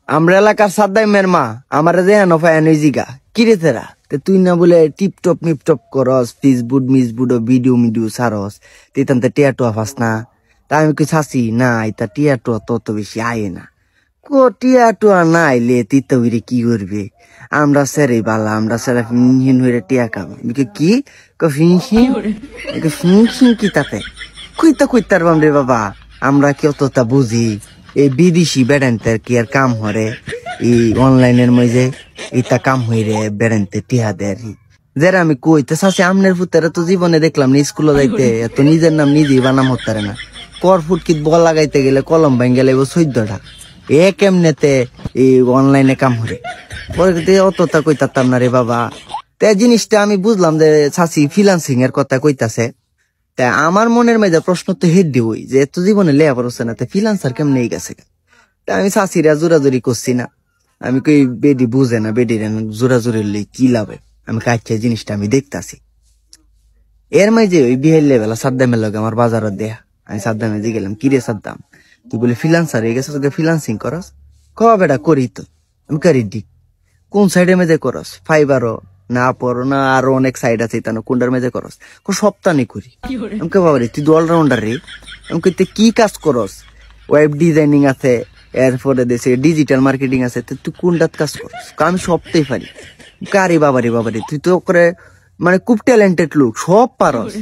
আমরা এলাকার সাদ্দামের মা আমার দেহানো ফায়ান জিগা কিরে তেরা তুই না বলে টিপটপ মিপটপ করস ফেসবুক মিসবুড ভিডিও মিডিও সারস তেতাম টিয়া টুয়া ফাস না তা আমি কি ছাসি না এটা টিয়া টুয়া তত বেশি আয়ে না কো টিয়া টুয়া না আইলে তিতা হইরে কি করবে আমরা সেরে বালা আমরা সেরা ফিনহিন হইরে টিয়া কাম কি ফিনহিন কি তাতে কইতার বামরে বাবা আমরা কেউ তো তা বুঝি এই বিদেশি বেড়ান্তের কি আর কাম হরে এই অনলাইনের মধ্যে এটা কাম হইরে বেড়ান্তে টিহা দেয় যারা আমি কইতে চাচ্ছি আমনের ফুতেরা তো জীবনে দেখলাম না স্কুলে যাইতে এত নিজের নাম নিজেই বানাম হতারে না কর ফুটকিত বল লাগাইতে গেলে কলম ভাঙ্গে লাগবো 14টা কেমনেতে এই অনলাইনে কাম হরে পরে অতটা কইতাম না রে বাবা তে জিনিসটা আমি বুঝলাম যে চাচি ফ্রিল্যান্সিং এর কথা কইতাছে তা আমার মনের মধ্যে প্রশ্ন তো হেড দিবই যে এত জীবনে লেয়ার হচ্ছে না তা ফ্রিল্যান্সার কেমনে গেছে তা আমি চাচিরা জোরাজুরি করছি না আমি কই বেডি বুঝে না বেডির জোরাজুরি লই কি লাভে আমি কাছে জিনিসটা আমি দেখতাছি এর মাঝে ওই বিহের লেভেলা সাদ্দামের লগে আমার বাজারত দেয়া আমি সাদ্দামে দিয়ে গেলাম কিরে সাদ্দাম তুই বলে ফ্রিল্যান্সার হয়ে গেছে তোকে ফ্রিল্যান্সিং করস ক বেটা করি তো আমি করি দিক কোন সাইডের মেঝে করস ফাইবারও না পড়ো না আরো অনেক সাইড আছে তা কোনটার মেঝে করস সপ্তাহে করি আমাকে বাবারে তুই অলরাউন্ডার রে আমাকে তুই কি কাজ করস ওয়েব ডিজাইনিং আছে এরপরে দেশে ডিজিটাল মার্কেটিং আছে তুই কোনটাত কাজ করস আমি সবটাই পারি কারি বাবারে তুই তো করে মানে খুব ট্যালেন্টেড লোক সব পারস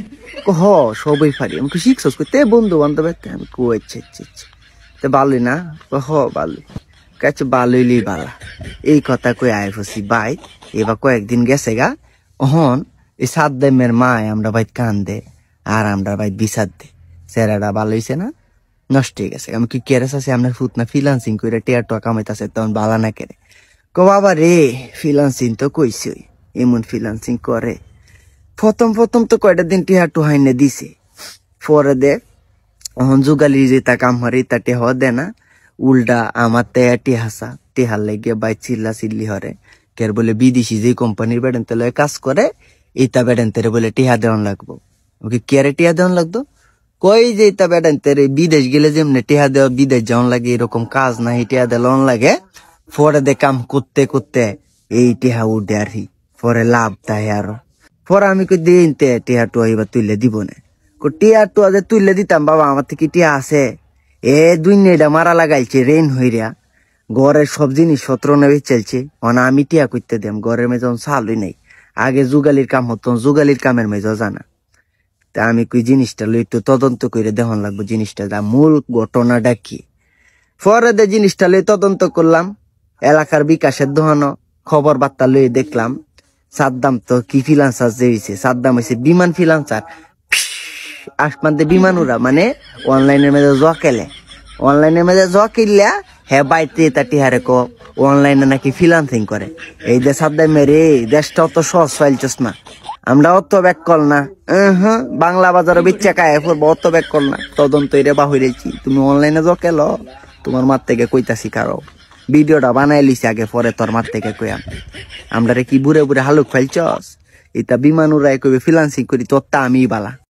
সবই পারি আমাকে শিখছস তে বন্ধু বান্ধব আমি তো ভালোই না ভালোই কাছে ভালোইলেই ভালা এই কথা কই আয় ফসি ভাই এবার কয়েকদিন গেছে গা অহন এই সাদ্দামের মায় আমরা ভাই কান্দে আর আমরা ভাই বিষাদ দে চেহারাটা ভালো হয়েছে না নষ্ট হয়ে গেছে আমি কি কেরে আছে আপনার ফুট না ফ্রিল্যান্সিং করে টিয়ার টাকা কামাইতেছে তখন ভালো না কেরে কো বাবা রে ফ্রিল্যান্সিং তো কইছে এমন ফ্রিল্যান্সিং করে প্রথম তো কয়টা দিন টিয়ার টু হাইনে দিছে পরে দে অহন যুগালি যেটা কাম হরে তা টেহ দে না উল্টা আমার টেহাসা টেহার লাগে বাই চিল্লি হরে কের বলে বিদেশি যে কোম্পানির বেড়ান্তে লয় কাজ করে এইটা বেড়ান্তেরে বলে টিহা দেওয়ান লাগবো ওকে কেরে টিহা দেওয়ান লাগতো কই যে এইটা বেড়ান্তেরে বিদেশ গেলে যেমনি টিহা দেওয়া বিদেশ যাওয়ান লাগে এরকম কাজ না এই টিহা দেওয়ান লাগে পরে দে কাম করতে এই টিহা উঠে আর পরে লাভ তাই আরো পরে আমি কই দিন টিহা টু এবার তুললে দিব না টিয়া টু আজ তুললে দিতাম বাবা আমার থেকে টিয়া আছে দুই নেটা মারা লাগাইছে রেন হইরা ঘরের সব জিনিস সত্র নেবে চলছে আমি টিয়া করতে দিম ঘরের মেয়ে যখন চালুই নাই আগে যুগালির কাম হতো যুগালির কামের মেয়ে জানা তা আমি কই জিনিসটা লই একটু তদন্ত করে দেখান লাগবো জিনিসটা যা মূল ঘটনাটা কি পরে দে জিনিসটা লই তদন্ত করলাম এলাকার বিকাশের দোহানো খবর বার্তা লই দেখলাম সাদ্দাম তো কি ফ্রিল্যান্সার যেছে সাদ্দাম হয়েছে বিমান ফ্রিল্যান্সার আসমানতে বিমান উড়া মানে অনলাইনের মেঝে অনলাইনের মেঝে কিনলে হ্যাঁ বাইতে তাটি হারে কো অনলাইনে নাকি ফ্রিল্যান্সিং করে এই যে সাদ্দাম মেরে দেশটা অত সহজ ফাইলছস না আমরা অত ব্যাক কল না বাংলা বাজারে বিচ্ছা কায়ে পড়বো অত ব্যাক কল না তদন্ত এরে বাহিরেছি তুমি অনলাইনে কেল তোমার মার থেকে কইতাছি কারো ভিডিওটা বানাই লিছি আগে পরে তোর মার থেকে কইয়াম আমরা কি বুড়ে হালুক ফাইলছস এটা বিমান উড়াই কইবে ফ্রিল্যান্সিং করি তোর তা আমি বালা